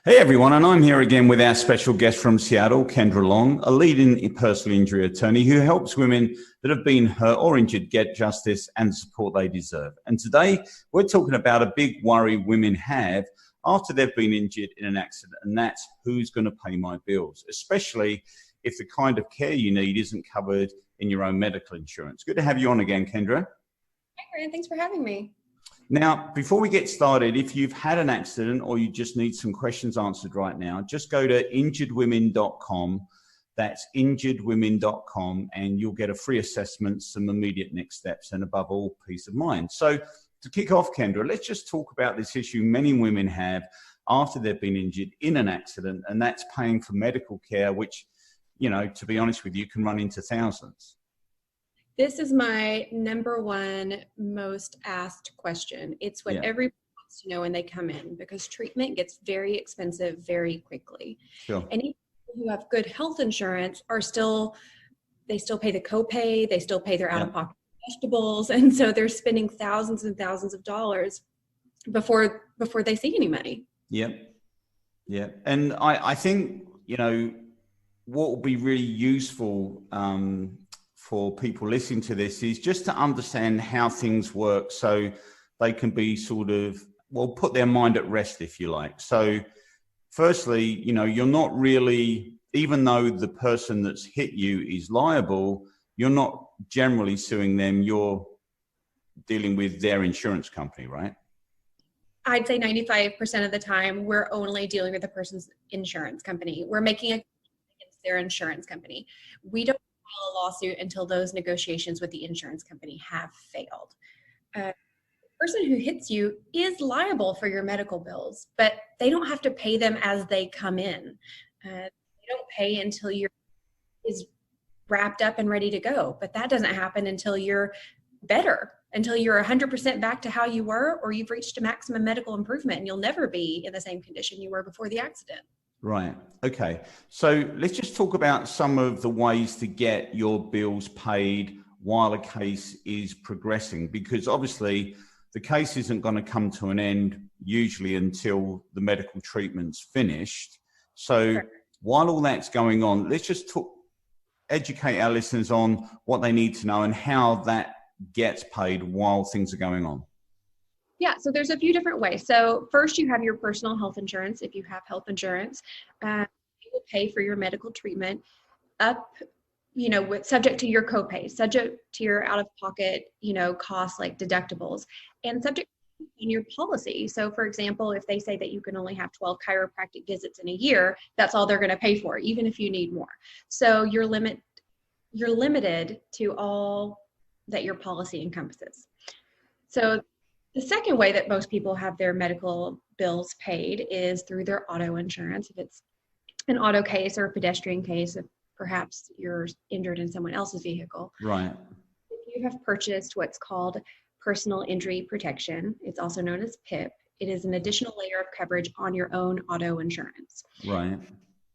Hey everyone, and I'm here again with our special guest from Seattle, Kendra Long, a leading personal injury attorney who helps women that have been hurt or injured get justice and the support they deserve. And today we're talking about a big worry women have after they've been injured in an accident, and that's who's going to pay my bills, especially if the kind of care you need isn't covered in your own medical insurance. Good to have you on again, Kendra. Hi, Grant. Thanks for having me. Now, before we get started, if you've had an accident or you just need some questions answered right now, just go to injuredwomen.com. That's injuredwomen.com, and you'll get a free assessment, some immediate next steps, and above all, peace of mind. So to kick off, Kendra, let's just talk about this issue many women have after they've been injured in an accident, and that's paying for medical care, which, to be honest with you, can run into thousands. This is my number one most asked question. It's what everybody wants to know when they come in, because treatment gets very expensive very quickly. Sure. And even people who have good health insurance they still pay the copay, they still pay their out-of-pocket vegetables, and so they're spending thousands and thousands of dollars before they see any money. Yeah. And I think, what will be really useful for people listening to this is just to understand how things work so they can be put their mind at rest, if you like. So firstly, you're not really, even though the person that's hit you is liable, you're not generally suing them, you're dealing with their insurance company, right? I'd say 95% of the time, we're only dealing with the person's insurance company. We're making a case against their insurance company. We don't file a lawsuit until those negotiations with the insurance company have failed. The person who hits you is liable for your medical bills, but they don't have to pay them as they come in. They don't pay until is wrapped up and ready to go, but that doesn't happen until you're better, until you're 100% back to how you were, or you've reached a maximum medical improvement, and you'll never be in the same condition you were before the accident. Right. Okay. So let's just talk about some of the ways to get your bills paid while a case is progressing, because obviously the case isn't going to come to an end usually until the medical treatment's finished. So while all that's going on, let's just educate our listeners on what they need to know and how that gets paid while things are going on. Yeah, so there's a few different ways. So first, you have your personal health insurance. If you have health insurance, it will pay for your medical treatment subject to your copay, subject to your out-of-pocket, costs like deductibles, and subject to your policy. So for example, if they say that you can only have 12 chiropractic visits in a year, that's all they're going to pay for, even if you need more. So you're limited to all that your policy encompasses. So the second way that most people have their medical bills paid is through their auto insurance. If it's an auto case or a pedestrian case, if perhaps you're injured in someone else's vehicle. Right. If you have purchased what's called personal injury protection, it's also known as PIP. It is an additional layer of coverage on your own auto insurance. Right.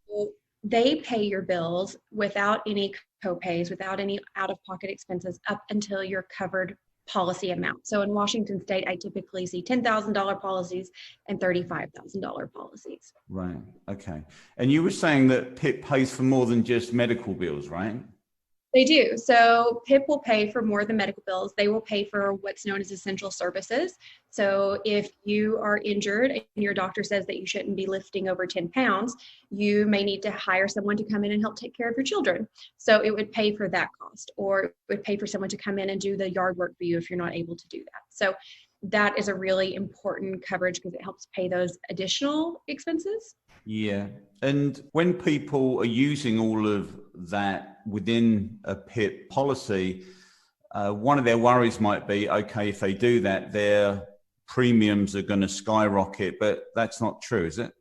So they pay your bills without any copays, without any out-of-pocket expenses up until your covered policy amount. So in Washington State, I typically see $10,000 policies and $35,000 policies. Right. Okay. And you were saying that PIP pays for more than just medical bills, right? They do. So PIP will pay for more than medical bills. They will pay for what's known as essential services. So if you are injured and your doctor says that you shouldn't be lifting over 10 pounds, you may need to hire someone to come in and help take care of your children. So it would pay for that cost, or it would pay for someone to come in and do the yard work for you if you're not able to do that. So that is a really important coverage because it helps pay those additional expenses. Yeah. And when people are using all of that within a PIP policy, one of their worries might be, okay, if they do that, their premiums are going to skyrocket, but that's not true, is it?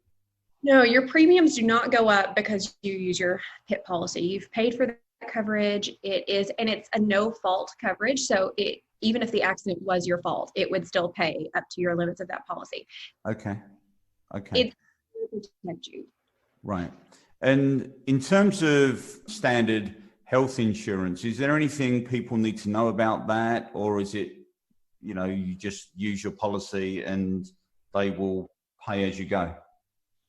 No, your premiums do not go up because you use your PIP policy. You've paid for the coverage. It's a no-fault coverage. So even if the accident was your fault, it would still pay up to your limits of that policy. Okay. It's to protect you. Right. And in terms of standard health insurance, is there anything people need to know about that? Or is it, you just use your policy and they will pay as you go?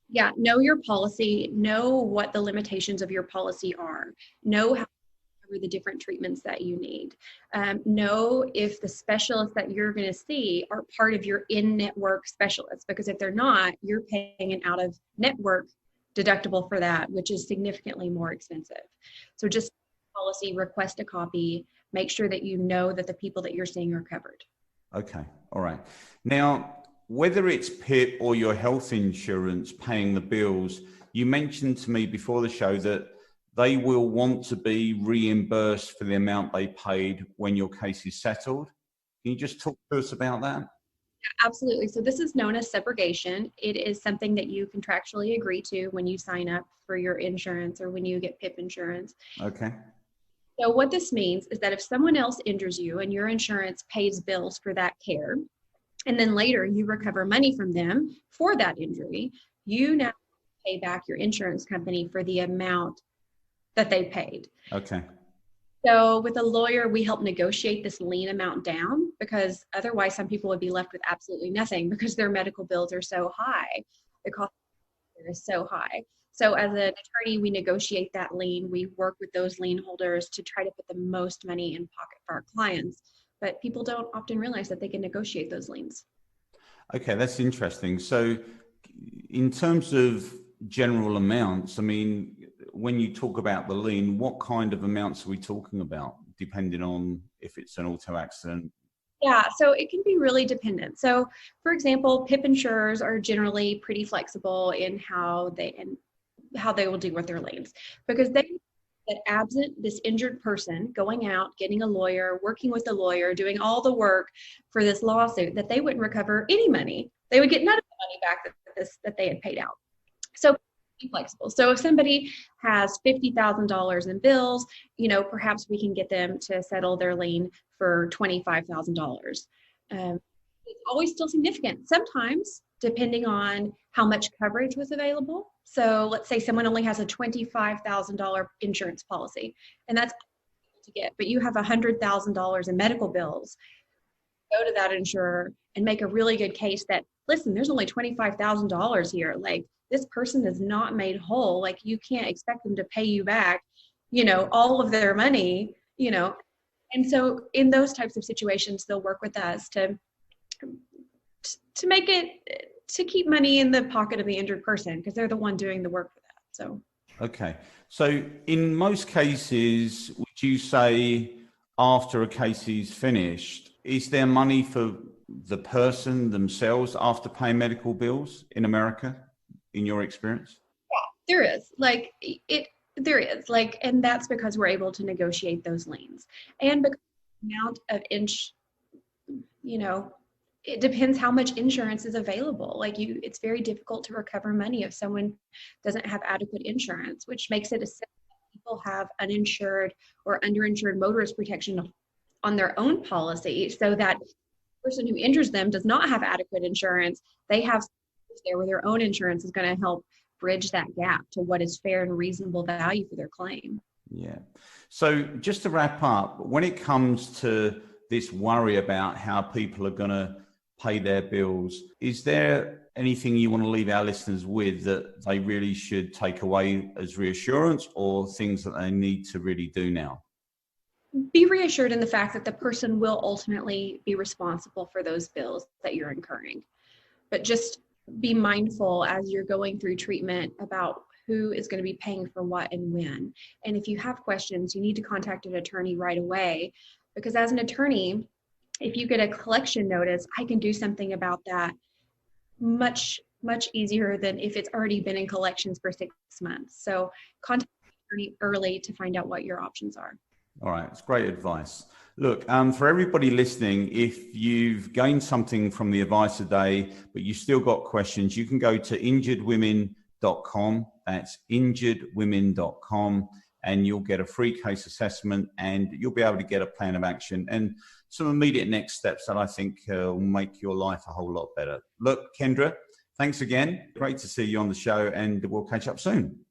Yeah, know your policy, know what the limitations of your policy are, know how to cover the different treatments that you need. Know if the specialists that you're going to see are part of your in-network specialists, because if they're not, you're paying an out-of-network deductible for that, which is significantly more expensive. So just policy, request a copy, make sure that you know that the people that you're seeing are covered. Okay, all right. Now, whether it's PIP or your health insurance paying the bills, you mentioned to me before the show that they will want to be reimbursed for the amount they paid when your case is settled. Can you just talk to us about that? Absolutely. So this is known as subrogation. It is something that you contractually agree to when you sign up for your insurance or when you get PIP insurance. Okay. So what this means is that if someone else injures you and your insurance pays bills for that care, and then later you recover money from them for that injury, you now pay back your insurance company for the amount that they paid. Okay. So with a lawyer, we help negotiate this lien amount down, because otherwise some people would be left with absolutely nothing because their medical bills are so high. The cost is so high. So as an attorney, we negotiate that lien. We work with those lien holders to try to put the most money in pocket for our clients. But people don't often realize that they can negotiate those liens. Okay, that's interesting. So in terms of general amounts, I mean, when you talk about the lien, what kind of amounts are we talking about, depending on if it's an auto accident? Yeah, so it can be really dependent. So for example, PIP insurers are generally pretty flexible in how they will deal with their liens, because they that absent this injured person going out, getting a lawyer, working with a lawyer, doing all the work for this lawsuit, that they wouldn't recover any money. They would get none of the money back that they had paid out. So be flexible. So if somebody has $50,000 in bills, perhaps we can get them to settle their lien for $25,000. It's always still significant. Sometimes, depending on how much coverage was available. So let's say someone only has a $25,000 insurance policy, and that's to get, but you have $100,000 in medical bills. Go to that insurer and make a really good case that, listen, there's only $25,000 here. Like, this person is not made whole. Like, you can't expect them to pay you back, all of their money, And so in those types of situations, they'll work with us to make it, to keep money in the pocket of the injured person, because they're the one doing the work for that. So, okay. So in most cases, would you say after a case is finished, is there money for the person themselves after paying medical bills in America, in your experience? yeah, there is. There is, and that's because we're able to negotiate those liens. And because the amount of it depends how much insurance is available. It's very difficult to recover money if someone doesn't have adequate insurance, which makes it essential that people have uninsured or underinsured motorist protection on their own policy, so that the person who injures them does not have adequate insurance. They have there where their own insurance is going to help bridge that gap to what is fair and reasonable value for their claim. Yeah. So just to wrap up, when it comes to this worry about how people are going to pay their bills, is there anything you want to leave our listeners with that they really should take away as reassurance, or things that they need to really do now? Be reassured in the fact that the person will ultimately be responsible for those bills that you're incurring. But just be mindful as you're going through treatment about who is going to be paying for what and when. And if you have questions, you need to contact an attorney right away, because as an attorney, if you get a collection notice, I can do something about that much, much easier than if it's already been in collections for 6 months. So contact an attorney early to find out what your options are. All right, it's great advice. Look, for everybody listening, if you've gained something from the advice today, but you still got questions, you can go to injuredwomen.com. That's injuredwomen.com, and you'll get a free case assessment, and you'll be able to get a plan of action and some immediate next steps that I think will make your life a whole lot better. Look, Kendra, thanks again. Great to see you on the show, and we'll catch up soon.